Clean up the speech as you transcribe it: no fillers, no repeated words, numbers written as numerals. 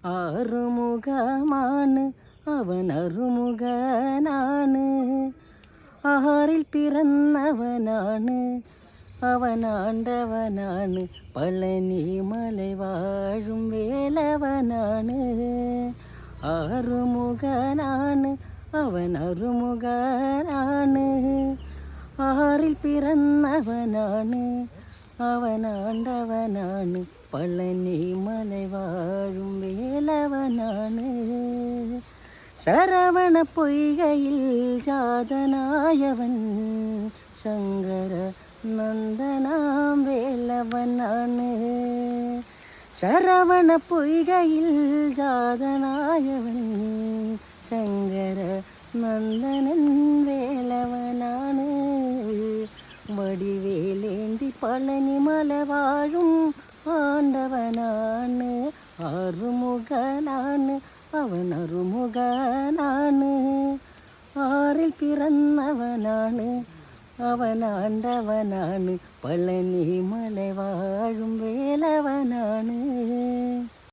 ആറുമുഖമാണ് അവൻ അറുമുഖനാണ്. ആറിൽ പിറന്നവനാണ് അവനാണ്ടവനാണ്. പളനി മല വാഴും വേലവനാണ്. ആറുമുഖനാണ് അവൻ അറുമുഖനാണ്. ആറിൽ പിറന്നവനാണ് അവനാണ്ടവനാണ്. പളനി മല വാഴും വേലവനാണ്. ശരവണ പൊയ്കയിൽ ജാതനായവൻ ശങ്കര നന്ദനാം വേലവനാണ്. ശരവണ പൊയ്കയിൽ ജാതനായവൻ ശങ്കര നന്ദനൻ വേലവനാണ്. വടിവേലേന്തി പളനി മല വാഴും ആണ്ടവനാണ്. ആറുമുഖനാണ് അവൻ അറുമുഖനാണ്. ആറിൽ പിറന്നവനാണ് അവനാണ്ടവനാണ്. പളനി മല വാഴും വേലവനാണ്.